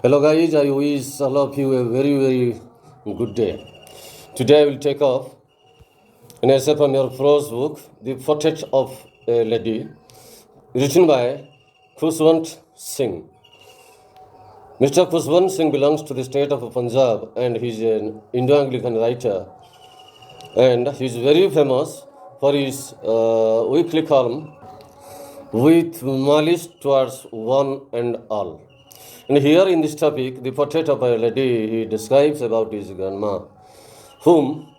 Hello guys, I wish all of you a very good day. Today I will take off an essay from your prose book, The Portrait of a Lady, written by Khushwant Singh. Mr. Khushwant Singh belongs to the state of Punjab and he is an Indo-Anglican writer, and he is very famous for his weekly column with malice towards one and all. And here in this topic, The Portrait of a Lady, he describes about his grandma, whom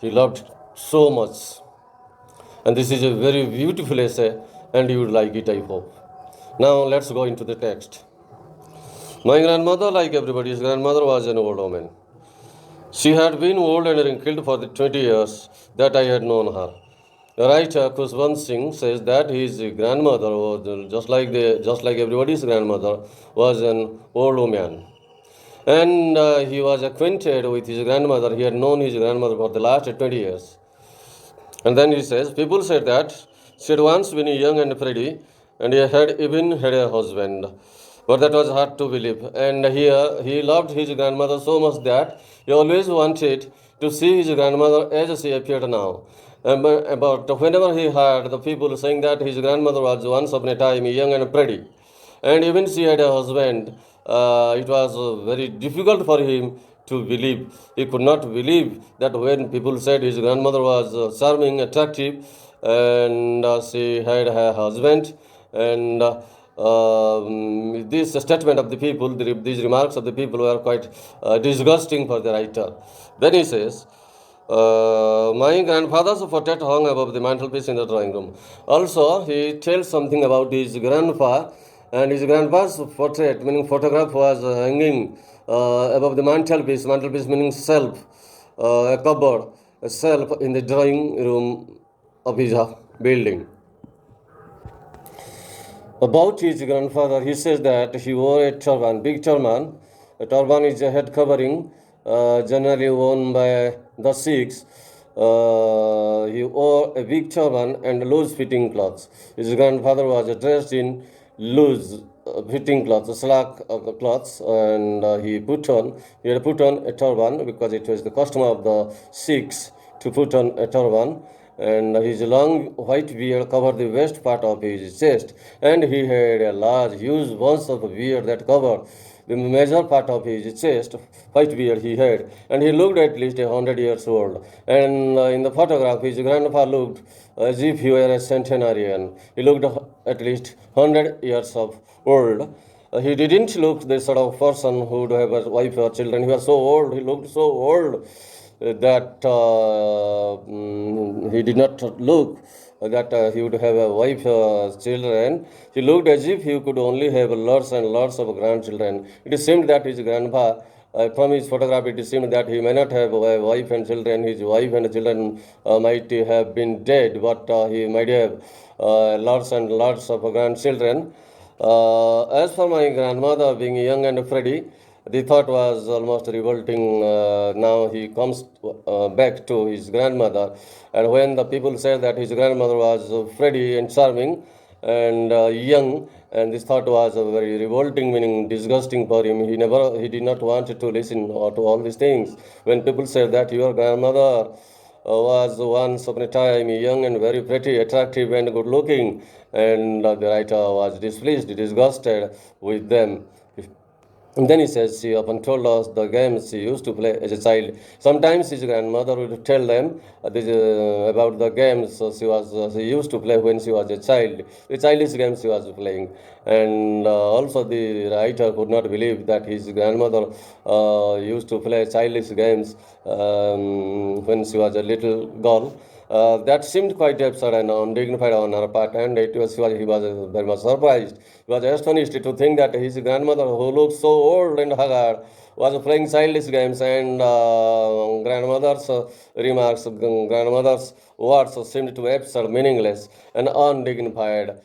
he loved so much. And this is a very beautiful essay, and you would like it, I hope. Now, let's go into the text. My grandmother, like everybody's grandmother, was an old woman. She had been old and wrinkled for the 20 years that I had known her. The writer Khushwant Singh says that his grandmother was just like everybody's grandmother was an old woman. And he was acquainted with his grandmother. He had known his grandmother for the last 20 years. And then he says, people said that she had once been young and pretty, and he had even had a husband. But that was hard to believe. And he loved his grandmother so much that he always wanted to see his grandmother as she appeared now. But whenever he heard the people saying that his grandmother was once upon a time young and pretty, and even she had a husband, it was very difficult for him to believe. He could not believe that when people said his grandmother was charming, attractive, and she had her husband, and this statement of the people, these remarks of the people were quite disgusting for the writer. Then he says, my grandfather's portrait hung above the mantelpiece in the drawing room. Also, he tells something about his grandpa, and his grandpa's portrait, meaning photograph, was hanging above the mantelpiece. Mantelpiece meaning shelf, a cupboard, a shelf in the drawing room of his building. About his grandfather, he says that he wore a turban, big turban. A turban is a head covering, generally worn by the Sikhs. He wore a big turban and loose fitting clothes. His grandfather was dressed in loose fitting clothes, slack clothes, and he had put on a turban because it was the custom of the Sikhs to put on a turban, and his long white beard covered the west part of his chest, and he had a large, huge bunch of beard that covered the major part of his chest. White beard he had, and he looked at least 100 years old. And in the photograph, his grandpa looked as if he were a centenarian. He looked at least 100 years of old. He didn't look the sort of person who would have a wife or children. He was so old. He looked so old that he did not look that he would have a wife, children. He looked as if he could only have lots and lots of grandchildren. It seemed that his grandpa, from his photograph, it seemed that he may not have a wife and children. His wife and children might have been dead, but he might have lots and lots of grandchildren. As for my grandmother being young and pretty, the thought was almost revolting. Now he comes back to his grandmother, and when the people said that his grandmother was pretty and charming and young, and this thought was very revolting, meaning disgusting for him. He did not want to listen to all these things. When people said that your grandmother was once upon a time young and very pretty, attractive, and good looking, and the writer was displeased, disgusted with them. And then he says she often told us the games she used to play as a child. Sometimes his grandmother would tell them about the games she used to play when she was a child, the childish games she was playing. And also the writer could not believe that his grandmother used to play childish games when she was a little girl. That seemed quite absurd and undignified on her part, and he was very much surprised. He was astonished to think that his grandmother, who looked so old and haggard, was playing childish games, and grandmother's remarks, grandmother's words seemed to absurd, meaningless, and undignified,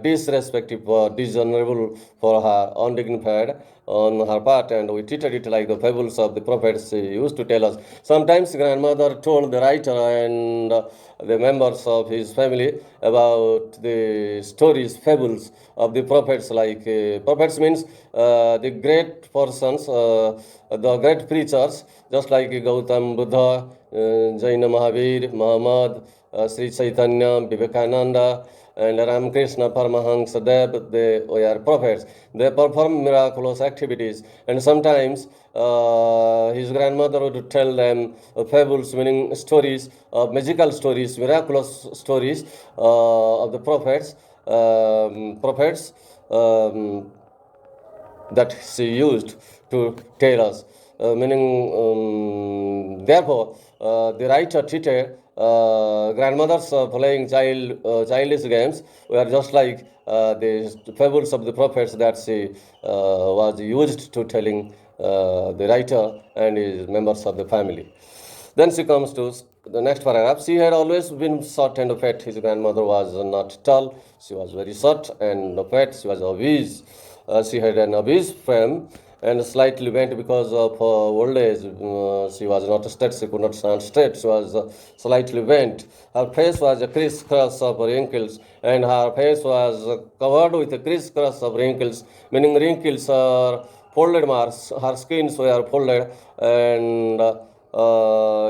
disrespectful, dishonorable for her, undignified on her part, and we treated it like the fables of the prophets she used to tell us. Sometimes grandmother told the writer and the members of his family about the stories, fables of the prophets, like prophets means the great persons, the great preachers, just like Gautam Buddha, Jaina Mahavir, Muhammad, Sri Chaitanya, Vivekananda, and Ramakrishna Paramahansa Dev. They were prophets. They perform miraculous activities, and sometimes his grandmother would tell them fables, meaning stories, magical stories, miraculous stories of the prophets. Prophets that she used to tell us. Meaning, therefore, the writer treated grandmothers playing childish games were just like the fables of the prophets that she was used to telling the writer and his members of the family. Then she comes to the next paragraph. She had always been short and fat. His grandmother was not tall. She was very short and fat. She was obese. She had an obese frame and slightly bent because of old age. She was not straight. She could not stand straight. She was slightly bent. Her face was a crisscross of wrinkles, and her face was covered with a crisscross of wrinkles, meaning wrinkles are folded marks. Her skins were folded, and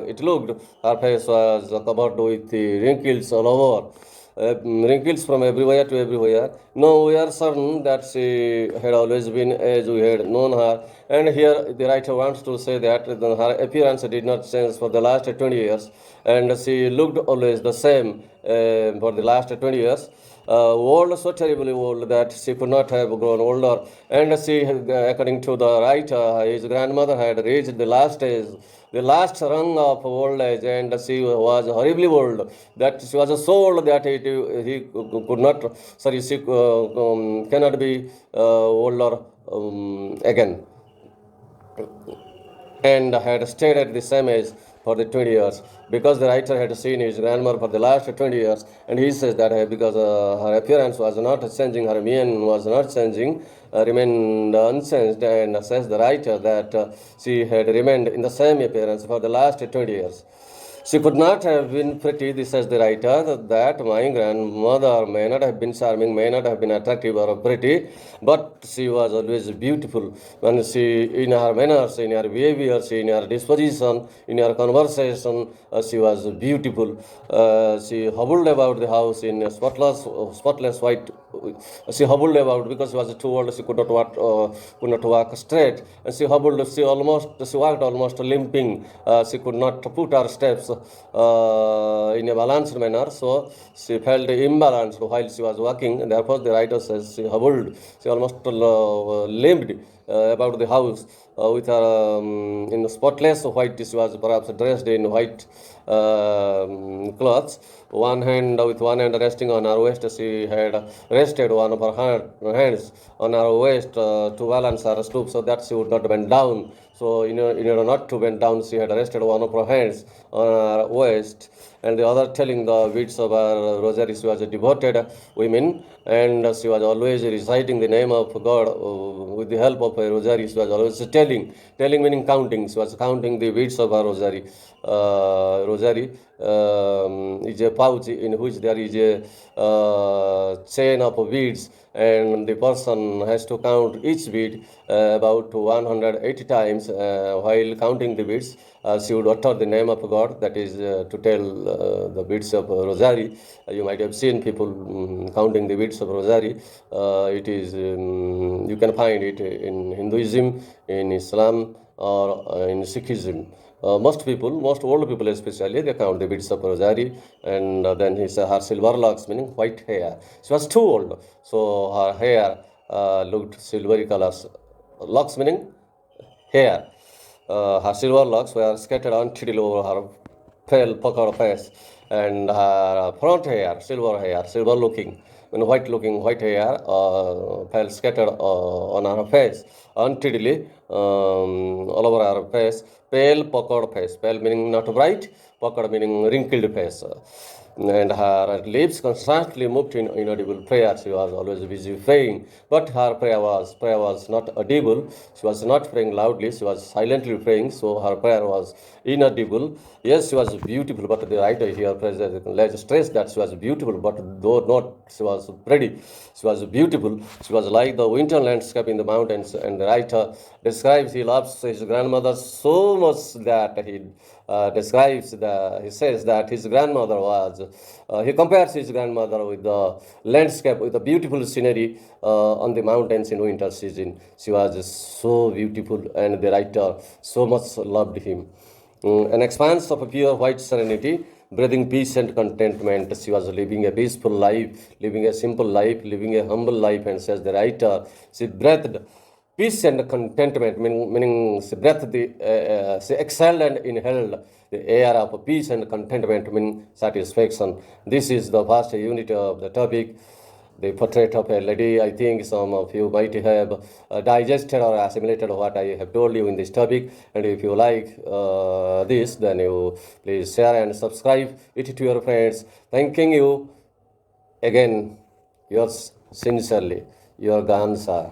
it looked her face was covered with the wrinkles all over. Wrinkles from everywhere to everywhere. No, we are certain that she had always been as we had known her. And here the writer wants to say that her appearance did not change for the last 20 years, and she looked always the same for the last 20 years. Old, so terribly old that she could not have grown older. And she, according to the writer, his grandmother had reached the last stage, the last rung of old age, and she was horribly old. That she was so old that he could not, sorry, she cannot be older again, and had stayed at the same age for the 20 years, because the writer had seen his grandmother for the last 20 years, and he says that because her appearance was not changing, her mien was not changing, remained unchanged, and says the writer that she had remained in the same appearance for the last 20 years. She could not have been pretty, this says the writer, that my grandmother may not have been charming, may not have been attractive or pretty, but she was always beautiful. And she, in her manners, in her behavior, in her disposition, in her conversation, she was beautiful. She hobbled about the house in a spotless white. She hobbled about because she was too old. She could not walk straight, and she hobbled. She walked almost limping. She could not put her steps in a balanced manner, so she felt imbalanced while she was walking. And therefore, the writer says she hobbled. She almost limped about the house with her in spotless white. She was perhaps dressed in white clothes. With one hand resting on her waist, she had rested one of her hands on her waist to balance her stoop so that she would not bend down. So, in order not to bend down, she had rested one of her hands on her waist, and the other telling the beads of her rosary. She was a devoted woman, and she was always reciting the name of God with the help of a rosary. She was always telling meaning counting. She was counting the beads of her rosary. Rosary is a pouch in which there is a chain of beads, and the person has to count each bead about 180 times. While counting the beads, she would utter the name of God, that is to tell the beads of rosary. You might have seen people counting the beads of rosary. It is you can find it in Hinduism, in Islam, or in Sikhism. Most old people especially, they count the beads of rosary, and then her silver locks, meaning white hair. She was too old, so her hair looked silvery colors. Locks meaning hair. Her silver locks were scattered until over her pale puckered face, and her front hair, silver looking, white hair fell scattered on her face, untidily all over her face, pale puckered face, pale meaning not bright, puckered meaning wrinkled face. And her lips constantly moved in inaudible prayer. She was always busy praying, but her prayer was not audible. She was not praying loudly. She was silently praying, so her prayer was inaudible. Yes, she was beautiful, but the writer here let's stress that she was beautiful, but though not she was pretty. She was beautiful. She was like the winter landscape in the mountains, and the writer describes he loves his grandmother so much that he says that his grandmother was, he compares his grandmother with the landscape, with the beautiful scenery on the mountains in winter season. She was so beautiful, and the writer so much loved him. An expanse of pure white serenity, breathing peace and contentment. She was living a peaceful life, living a simple life, living a humble life, and says the writer, she breathed peace and contentment, meaning she exhaled and inhaled the air of peace and contentment, meaning satisfaction. This is the first unit of the topic, the portrait of a lady. I think some of you might have digested or assimilated what I have told you in this topic. And if you like this, then you please share and subscribe it to your friends. Thanking you again, yours sincerely, your Gahan sir.